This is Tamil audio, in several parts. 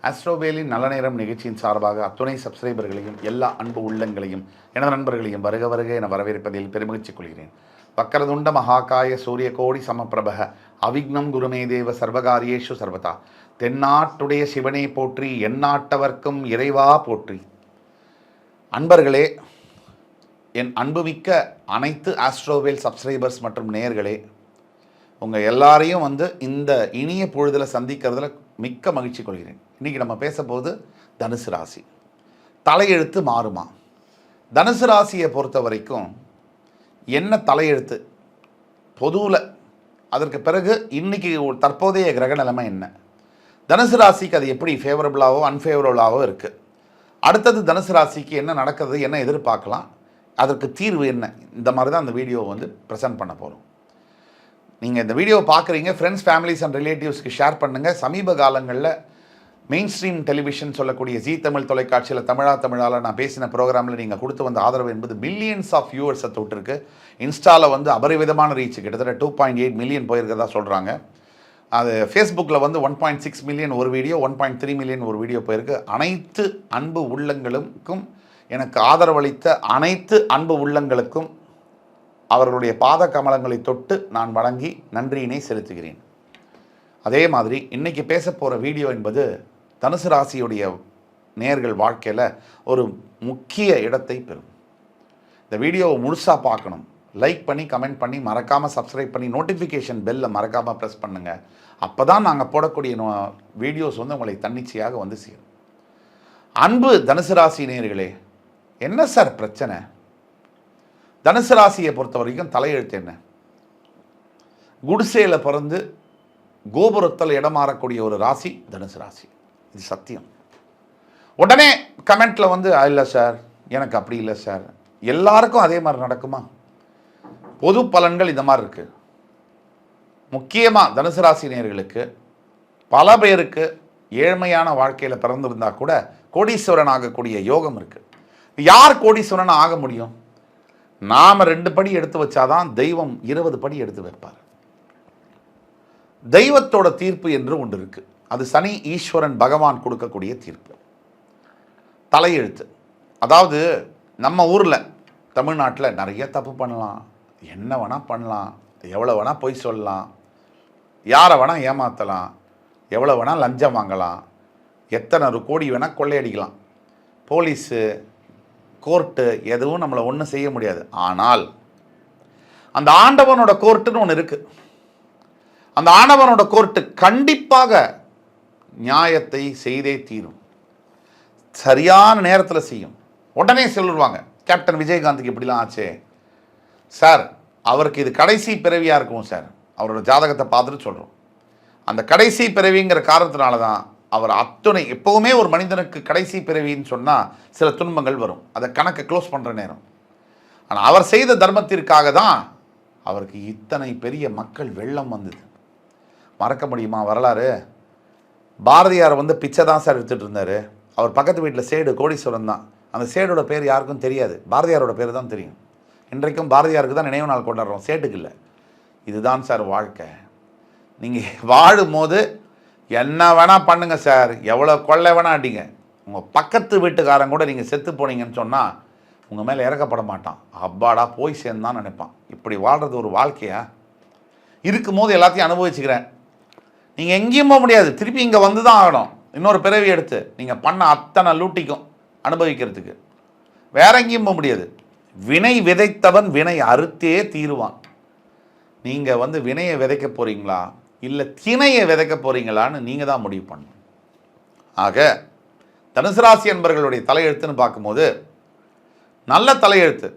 ஆஸ்ட்ரோவேலின் நல்ல நேரம் நிகழ்ச்சியின் சார்பாக அத்துணை சப்ஸ்கிரைபர்களையும் எல்லா அன்பு உள்ளங்களையும் எனது நண்பர்களையும் வருக வருக என வரவேற்பதில் பெருமகிழ்ச்சி கொள்கிறேன். வக்கரதுண்ட மகாகாய சூரிய கோடி சமப்பிரபக அவிக்னம் குருமே தேவ சர்வகாரியேஷு சர்வதா. தென்னாட்டுடைய சிவனை போற்றி, எந்நாட்டவர்க்கும் இறைவா போற்றி. அன்பர்களே, என் அன்புமிக்க அனைத்து ஆஸ்ட்ரோவேல் சப்ஸ்கிரைபர்ஸ் மற்றும் நேயர்களே, உங்கள் எல்லாரையும் இந்த இனிய பொழுதில் சந்திக்கிறதுல மிக்க மகிழ்ச்சி கொள்கிறேன். இன்றைக்கி நம்ம பேசப்போது தனுசு ராசி. தலையெழுத்து மாறுமா? தனுசு ராசியை பொறுத்த வரைக்கும் என்ன தலையெழுத்து பொதுவில், அதற்கு பிறகு இன்றைக்கி தற்போதைய கிரக நிலைமை என்ன, தனுசு ராசிக்கு அது எப்படி ஃபேவரபுளாகவோ அன்ஃபேவரபுளாகவோ இருக்குது, அடுத்தது தனுசு ராசிக்கு என்ன நடக்கிறது, என்ன எதிர்பார்க்கலாம், அதற்கு தீர்வு என்ன, இந்த மாதிரி தான் அந்த வீடியோவை ப்ரெசென்ட் பண்ண போகிறோம். நீங்கள் இந்த வீடியோவை பார்க்குறீங்க, ஃப்ரெண்ட்ஸ், ஃபேமிலிஸ் அண்ட் ரிலேட்டிவ்ஸ்க்கு ஷேர் பண்ணுங்கள். சமீப காலங்களில் மெயின் ஸ்ட்ரீம் டெலிவிஷன் சொல்லக்கூடிய ஜி தமிழ் தொலைக்காட்சியில் தமிழால் நான் பேசின ப்ரோக்ராமில் நீங்கள் கொடுத்து வந்த ஆதரவு என்பது மில்லியன்ஸ் ஆஃப் வியூவர்ஸை தொட்டிருக்கு. இன்ஸ்டாவில் அபரிவிதமான ரீச், கிட்டத்தட்ட 2.8 மில்லியன் போயிருக்கிறதா சொல்கிறாங்க. அது ஃபேஸ்புக்கில் 1.6 மில்லியன் ஒரு வீடியோ, 1.3 மில்லியன் ஒரு வீடியோ போயிருக்கு. அனைத்து அன்பு உள்ளங்களுக்கும், எனக்கு ஆதரவளித்த அனைத்து அன்பு உள்ளங்களுக்கும் அவர்களுடைய பாத கமலங்களை தொட்டு நான் வணங்கி நன்றியினை செலுத்துகிறேன். அதே மாதிரி இன்றைக்கி பேச போகிற வீடியோ என்பது தனுசு ராசியுடைய நேயர்கள் வாழ்க்கையில் ஒரு முக்கிய இடத்தை பெறும். இந்த வீடியோவை முழுசாக பார்க்கணும். லைக் பண்ணி, கமெண்ட் பண்ணி, மறக்காமல் சப்ஸ்கிரைப் பண்ணி, நோட்டிஃபிகேஷன் பெல்லை மறக்காமல் ப்ரெஸ் பண்ணுங்கள். அப்போ தான் நாங்கள் போடக்கூடிய வீடியோஸ் உங்களை தன்னிச்சையாக சேரும். அன்பு தனுசு ராசி நேயர்களே, என்ன சார் பிரச்சனை? தனுசு ராசியை பொறுத்த வரைக்கும் தலையெழுத்து என்ன? குடிசையில் பிறந்து கோபுரத்தில் இடமாறக்கூடிய ஒரு ராசி தனுசு ராசி. இது சத்தியம். உடனே கமெண்ட்டில் இல்லை சார், எனக்கு அப்படி இல்லை சார். எல்லாருக்கும் அதே மாதிரி நடக்குமா? பொது பலன்கள் இந்த மாதிரி இருக்குது. முக்கியமாக தனுசு ராசி நேயர்களுக்கு பல பேருக்கு ஏழ்மையான வாழ்க்கையில் பிறந்திருந்தால் கூட கோடீஸ்வரன் ஆகக்கூடிய யோகம் இருக்குது. யார் கோடீஸ்வரன் ஆக முடியும்? நாம் 2 படி எடுத்து வச்சாதான் தெய்வம் 20 படி எடுத்து வைப்பார். தெய்வத்தோட தீர்ப்பு என்று ஒன்று இருக்குது. அது சனி ஈஸ்வரன் பகவான் கொடுக்கக்கூடிய தீர்ப்பு. தலையெழுத்து, அதாவது நம்ம ஊரில் தமிழ்நாட்டில் நிறைய தப்பு பண்ணலாம், என்ன வேணால் பண்ணலாம், எவ்வளோ வேணால் பொய் சொல்லலாம், யாரை வேணால் ஏமாற்றலாம், எவ்வளோ வேணால் லஞ்சம் வாங்கலாம், எத்தனை கோடி வேணால் கொள்ளையடிக்கலாம், போலீஸு கோர்ட்டு எதுவும் நம்மளை ஒன்றும் செய்ய முடியாது. ஆனால் அந்த ஆண்டவனோட கோர்ட்டுன்னு ஒன்று இருக்குது. அந்த ஆண்டவனோட கோர்ட்டு கண்டிப்பாக நியாயத்தை செய்தே தீரும். சரியான நேரத்தில் செய்யும். உடனே சொல்லுவாங்க, கேப்டன் விஜயகாந்துக்கு இப்படிலாம் ஆச்சே சார், அவருக்கு இது கடைசி பிறவியாக இருக்கும் சார், அவரோட ஜாதகத்தை பார்த்துட்டு சொல்கிறோம். அந்த கடைசி பிறவிங்கிற காரணத்தினால தான் அவர் அத்துணை, எப்போவுமே ஒரு மனிதனுக்கு கடைசி பிறவின்னு சொன்னால் சில துன்பங்கள் வரும், அதை கணக்கை க்ளோஸ் பண்ணுற நேரம். ஆனால் அவர் செய்த தர்மத்திற்காக தான் அவருக்கு இத்தனை பெரிய மக்கள் வெள்ளம் வந்தது. மறக்க முடியுமா வரலாறு? பாரதியார் பிச்சை தான் சார் எடுத்துகிட்டு இருந்தார். அவர் பக்கத்து வீட்டில் சேடு கோடீஸ்வரன் தான். அந்த சேடோட பேர் யாருக்கும் தெரியாது, பாரதியாரோட பேர் தான் தெரியும். இன்றைக்கும் பாரதியாருக்கு தான் நினைவு நாள் கொண்டாடுறோம், சேட்டுக்கு இல்லை. இதுதான் சார் வாழ்க்கை. நீங்கள் வாழும்போது என்ன வேணால் பண்ணுங்கள் சார், எவ்வளோ கொள்ளை வேணால் அடிங்க, உங்கள் பக்கத்து வீட்டுக்காரன் கூட நீங்கள் செத்து போனீங்கன்னு சொன்னால் உங்கள் மேலே இறக்கப்பட மாட்டான். அப்பாடா போய் சேர்ந்தான் நினைப்பான். இப்படி வாழ்கிறது ஒரு வாழ்க்கையா? இருக்கும்போது எல்லாத்தையும் அனுபவிச்சுக்கிறேன். நீங்கள் எங்கேயும் போக முடியாது, திருப்பி இங்கே வந்து தான் ஆகணும். இன்னொரு பிறவி எடுத்து நீங்கள் பண்ண அத்தனை லூட்டிக்கும் அனுபவிக்கிறதுக்கு வேற எங்கேயும் போக முடியாது. வினை விதைத்தவன் வினை அறுத்தே தீருவான். நீங்கள் வினையை விதைக்க போகிறீங்களா இல்லை திணையை விதைக்க போகிறீங்களான்னு நீங்கள் தான் முடிவு பண்ணணும். ஆக தனுசு ராசி என்பவர்களுடைய தலையெழுத்துன்னு பார்க்கும்போது நல்ல தலையெழுத்து.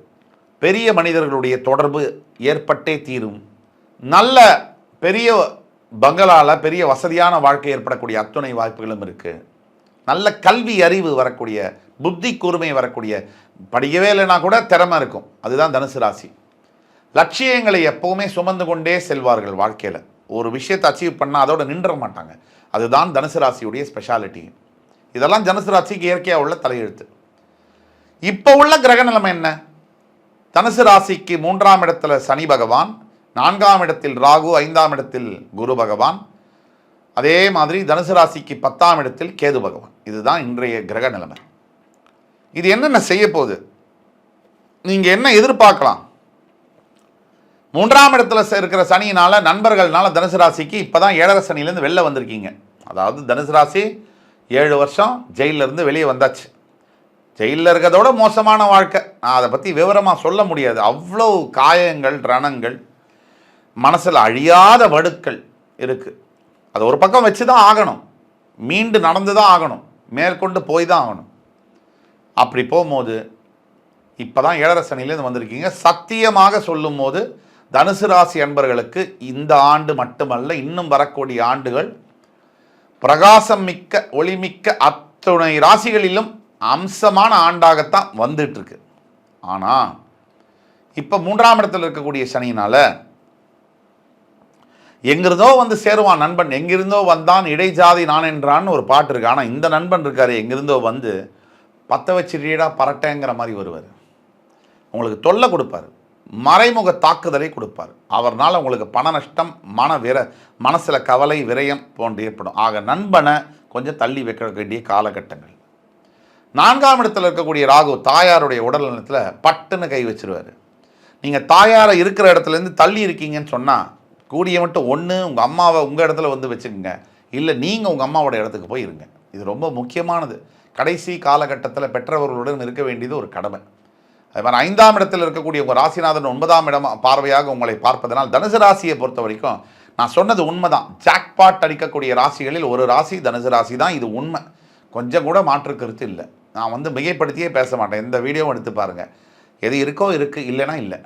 பெரிய மனிதர்களுடைய தொடர்பு ஏற்பட்டே தீரும். நல்ல பெரிய பங்களாவில் பெரிய வசதியான வாழ்க்கை ஏற்படக்கூடிய அத்துணை வாய்ப்புகளும் இருக்குது. நல்ல கல்வி அறிவு வரக்கூடிய, புத்தி கூர்மை வரக்கூடிய, படிக்கவே இல்லைன்னா கூட திறமை இருக்கும். அதுதான் தனுசு ராசி. லட்சியங்களை எப்போவுமே சுமந்து கொண்டே செல்வார்கள். வாழ்க்கையில் ஒரு விஷயத்தை அச்சீவ் பண்ணால் அதோட நின்ற மாட்டாங்க. அதுதான் தனுசு ராசியுடைய ஸ்பெஷாலிட்டி. இதெல்லாம் தனுசு ராசிக்கு இயற்கையாக உள்ள தலையெழுத்து. இப்போ உள்ள கிரக நிலைமை என்ன? தனுசு ராசிக்கு 3ஆம் இடத்துல சனி பகவான், 4ஆம் இடத்தில் ராகு, 5ஆம் இடத்தில் குரு பகவான், அதே மாதிரி தனுசு ராசிக்கு 10ஆம் இடத்தில் கேது பகவான். இதுதான் இன்றைய கிரக நிலைமை. இது என்னென்ன செய்ய போகுது, நீங்கள் என்ன எதிர்பார்க்கலாம்? 3ஆம் இடத்துல இருக்கிற சனியினால நண்பர்கள்னால தனுசு ராசிக்கு இப்போ தான் 7.5 சனியிலேருந்து வெளில வந்திருக்கீங்க. அதாவது தனுசு ராசி 7 வருஷம் ஜெயிலிருந்து வெளியே வந்தாச்சு. ஜெயிலில் இருக்கிறதோட மோசமான வாழ்க்கை. நான் அதை பற்றி விவரமாக சொல்ல முடியாது. அவ்வளோ காயங்கள், ரணங்கள், மனசில் அழியாத வடுக்கள் இருக்குது. அது ஒரு பக்கம் வச்சு தான் ஆகணும், மீண்டு நடந்து தான் ஆகணும், மேற்கொண்டு போய் தான் ஆகணும். அப்படி போகும்போது இப்போ தான் 7.5 சனியிலேருந்து வந்திருக்கீங்க. சத்தியமாக சொல்லும் போது தனுசு ராசி அன்பர்களுக்கு இந்த ஆண்டு மட்டுமல்ல, இன்னும் வரக்கூடிய ஆண்டுகள் பிரகாசம் மிக்க, ஒளிமிக்க அத்துணை ராசிகளிலும் அம்சமான ஆண்டாகத்தான் வந்துட்டு இருக்கு. ஆனால் இப்போ 3ஆம் இடத்தில் இருக்கக்கூடிய சனியினால எங்கிருந்தோ வந்து சேருவான் நண்பன், எங்கிருந்தோ வந்தான் இடைஜாதி நான் என்றான்னு ஒரு பாட்டு இருக்கு. ஆனால் இந்த நண்பன் இருக்காரு, எங்கிருந்தோ வந்து பற்ற வச்சிடா பரட்டேங்கிற மாதிரி வருவார். உங்களுக்கு தொல்லை கொடுப்பார், மறைமுக தாக்குதலை கொடுப்பார். அவர்னால் உங்களுக்கு பண நஷ்டம், மனசில் கவலை, விரயம் போன்று ஏற்படும். ஆக நண்பனை கொஞ்சம் தள்ளி வைக்க வேண்டிய காலகட்டங்கள். 4ஆம் இடத்தில் இருக்கக்கூடிய ராகு தாயாருடைய உடல் நலத்தில் பட்டுன்னு கை வச்சிருவார். நீங்கள் தாயாரை இருக்கிற இடத்துலேருந்து தள்ளி இருக்கீங்கன்னு சொன்னால் கூடிய மட்டும் ஒன்று உங்கள் அம்மாவை உங்கள் இடத்துல வந்து வச்சுக்கோங்க, இல்லை நீங்கள் உங்கள் அம்மாவோட இடத்துக்கு போய் இருங்க. இது ரொம்ப முக்கியமானது. கடைசி காலகட்டத்தில் பெற்றவர்களுடன் இருக்க வேண்டியது ஒரு கடமை. அது மாதிரி 5ஆம் இடத்தில் இருக்கக்கூடிய உங்கள் ராசிநாதன் 9ஆம் இடம் பார்வையாக உங்களை பார்ப்பதனால் தனுசு ராசியை பொறுத்த வரைக்கும் நான் சொன்னது உண்மைதான். ஜாக்பாட் அடிக்கக்கூடிய ராசிகளில் ஒரு ராசி தனுசு ராசி தான். இது உண்மை, கொஞ்சம் கூட மாற்று கருத்து இல்லை. நான் வந்து மிகைப்படுத்தியே பேச மாட்டேன். இந்த வீடியோவும் எடுத்து பாருங்கள். எது இருக்கோ இருக்குது, இல்லைனா இல்லை.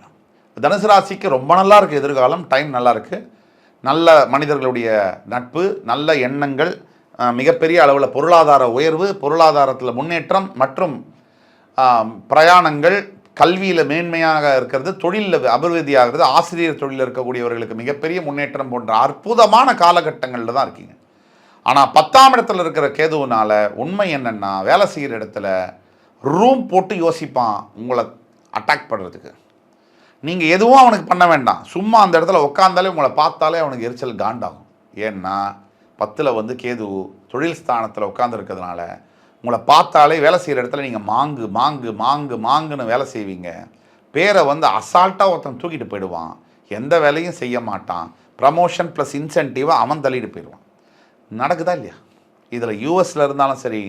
தனுசு ராசிக்கு ரொம்ப நல்லா இருக்குது எதிர்காலம், டைம் நல்லா இருக்குது. நல்ல மனிதர்களுடைய நட்பு, நல்ல எண்ணங்கள், மிகப்பெரிய அளவில் பொருளாதார உயர்வு, பொருளாதாரத்தில் முன்னேற்றம் மற்றும் பிரயாணங்கள், கல்வியில் மேன்மையாக இருக்கிறது, தொழிலில் அபிவிருத்தியாகிறது, ஆசிரியர் தொழிலில் இருக்கக்கூடியவர்களுக்கு மிகப்பெரிய முன்னேற்றம் போன்ற அற்புதமான காலகட்டங்களில் தான் இருக்கீங்க. ஆனால் 10ஆம் இடத்துல இருக்கிற கேதுவினால உண்மை என்னென்னா, வேலை செய்கிற இடத்துல ரூம் போட்டு யோசிப்பான் உங்களை அட்டாக் பண்ணுறதுக்கு. நீங்கள் எதுவும் அவனுக்கு பண்ண வேண்டாம், சும்மா அந்த இடத்துல உட்காந்தாலே உங்களை பார்த்தாலே அவனுக்கு எரிச்சல் காண்டாகும். ஏன்னா 10ல் வந்து கேது தொழில் ஸ்தானத்தில் உட்காந்துருக்கிறதுனால உங்களை பார்த்தாலே வேலை செய்கிற இடத்துல நீங்கள் மாங்கு மாங்கு மாங்கு மாங்குன்னு வேலை செய்வீங்க. பேரை வந்து அசால்ட்டாக ஒருத்தன் தூக்கிட்டு போயிடுவான், எந்த வேலையும் செய்ய மாட்டான். ப்ரமோஷன் ப்ளஸ் இன்சென்டிவாக அவன் தள்ளிட்டு போயிடுவான். நடக்குதா இல்லையா? இதில் யூஎஸில் இருந்தாலும் சரி,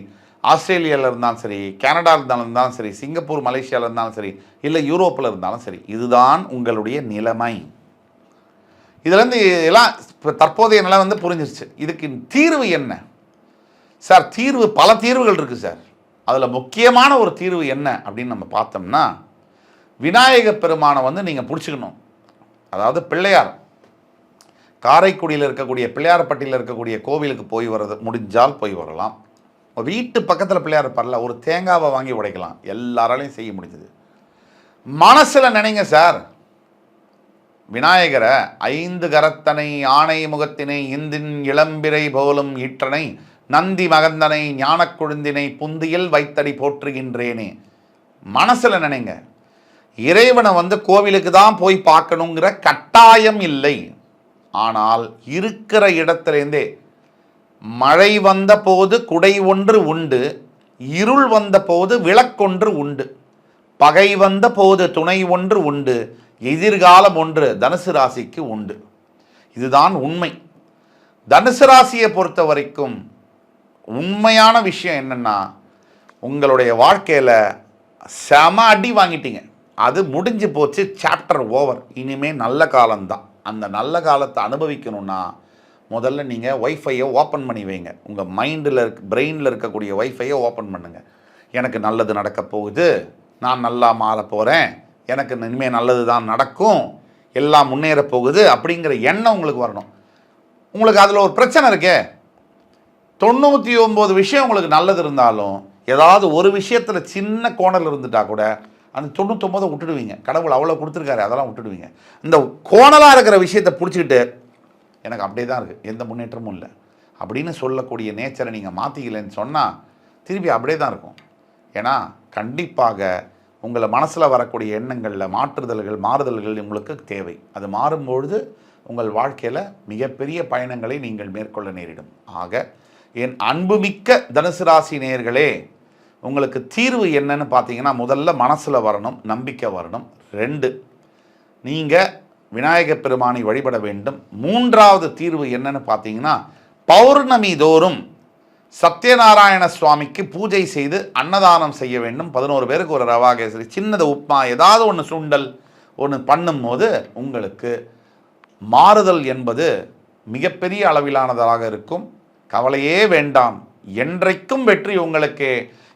ஆஸ்திரேலியாவில் இருந்தாலும் சரி, கனடா இருந்தாலும் சரி, சிங்கப்பூர் மலேசியாவில் இருந்தாலும் சரி, இல்லை யூரோப்பில் இருந்தாலும் சரி, இதுதான் உங்களுடைய நிலைமை. இதுலேருந்து எல்லாம் இப்போ தற்போதைய நிலை வந்து புரிஞ்சிருச்சு. இதுக்கு தீர்வு என்ன சார்? தீர்வு பல தீர்வுகள் இருக்குது சார். அதில் முக்கியமான ஒரு தீர்வு என்ன அப்படின்னு நம்ம பார்த்தோம்னா, விநாயக பெருமானை வந்து நீங்கள் பிடிச்சிக்கணும். அதாவது பிள்ளையார், காரைக்குடியில் இருக்கக்கூடிய பிள்ளையார்பட்டியில் இருக்கக்கூடிய கோவிலுக்கு போய் வர்றது முடிஞ்சால் போய் வரலாம். வீட்டு பக்கத்தில் பிள்ளையார் இருப்பார்ல, ஒரு தேங்காவை வாங்கி உடைக்கலாம், எல்லாராலையும் செய்ய முடிஞ்சது. மனசில் நினைங்க சார், விநாயகரை 5 கரத்தனை ஆணை முகத்தினை இந்தின் இளம்பிரை போலும் ஈற்றனை நந்தி மகந்தனை ஞான கொழுந்தினை புந்தியில் வைத்தடி போற்றுகின்றேனே. மனசில் நினைங்க. இறைவனை வந்து கோவிலுக்கு தான் போய் பார்க்கணுங்கிற கட்டாயம் இல்லை. ஆனால் இருக்கிற இடத்திலேருந்தே மழை வந்த போது குடை ஒன்று உண்டு, இருள் வந்த போது விளக்கொன்று உண்டு, பகை வந்த போது துணை ஒன்று உண்டு, எதிர்காலம் ஒன்று தனுசு ராசிக்கு உண்டு. இதுதான் உண்மை. தனுசு ராசியை பொறுத்த வரைக்கும் உண்மையான விஷயம் என்னென்னா, உங்களுடைய வாழ்க்கையில் செம அடி வாங்கிட்டீங்க, அது முடிஞ்சு போச்சு, சாப்டர் ஓவர். இனிமேல் நல்ல காலம்தான். அந்த நல்ல காலத்தை அனுபவிக்கணும்னா முதல்ல நீங்கள் ஒய்ஃபையை ஓப்பன் பண்ணி வைங்க. உங்கள் மைண்டில் பிரெயினில் இருக்கக்கூடிய ஒய்ஃபையை ஓப்பன் பண்ணுங்கள். எனக்கு நல்லது நடக்க போகுது, நான் நல்லா மாற போகிறேன், எனக்கு இனிமேல் நல்லது தான் நடக்கும், எல்லாம் முன்னேற போகுது அப்படிங்கிற எண்ணம் உங்களுக்கு வரணும். உங்களுக்கு அதில் ஒரு பிரச்சனை இருக்கே, 99 விஷயம் உங்களுக்கு நல்லது இருந்தாலும் ஏதாவது ஒரு விஷயத்தில் சின்ன கோணல் இருந்துட்டா கூட அந்த 99 விட்டுடுவீங்க. கடவுள் அவ்வளோ கொடுத்துருக்காரு, அதெல்லாம் விட்டுடுவீங்க. இந்த கோணலாக இருக்கிற விஷயத்தை பிடிச்சிக்கிட்டு எனக்கு அப்படியே தான் இருக்குது, எந்த முன்னேற்றமும் இல்லை அப்படின்னு சொல்லக்கூடிய நேச்சரை நீங்கள் மாற்றிக்கலன்னு சொன்னால் திருப்பி அப்படியே தான் இருக்கும். ஏன்னா கண்டிப்பாக உங்களை மனசில் வரக்கூடிய எண்ணங்களில் மாறுதல்கள் உங்களுக்கு தேவை. அது மாறும்பொழுது உங்கள் வாழ்க்கையில் மிகப்பெரிய பயணங்களை நீங்கள் மேற்கொள்ள நேரிடும். ஆக என் அன்புமிக்க தனுசு ராசி நேயர்களே, உங்களுக்கு தீர்வு என்னன்னு பார்த்தீங்கன்னா, முதல்ல மனசில் வரணும், நம்பிக்கை வரணும். 2, நீங்கள் விநாயகப் பெருமானை வழிபட வேண்டும். 3வது தீர்வு என்னன்னு பார்த்தீங்கன்னா, பௌர்ணமி தோறும் சத்யநாராயண சுவாமிக்கு பூஜை செய்து அன்னதானம் செய்ய வேண்டும். 11 பேருக்கு ஒரு ரவா கேசரி, சின்னது உப்மா, ஏதாவது ஒன்று சுண்டல் ஒன்று பண்ணும்போது உங்களுக்கு மாறுதல் என்பது மிகப்பெரிய அளவிலானதாக இருக்கும். கவலையே வேண்டாம், என்றைக்கும் வெற்றி உங்களுக்கு.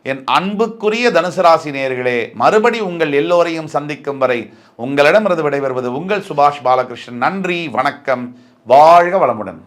என் அன்புக்குரிய தனுசு ராசி நேயர்களே, மறுபடி உங்கள் எல்லோரையும் சந்திக்கும் வரை உங்களிடமிருந்து விடைபெறுவது உங்கள் சுபாஷ் பாலகிருஷ்ணன். நன்றி, வணக்கம், வாழ்க வளமுடன்.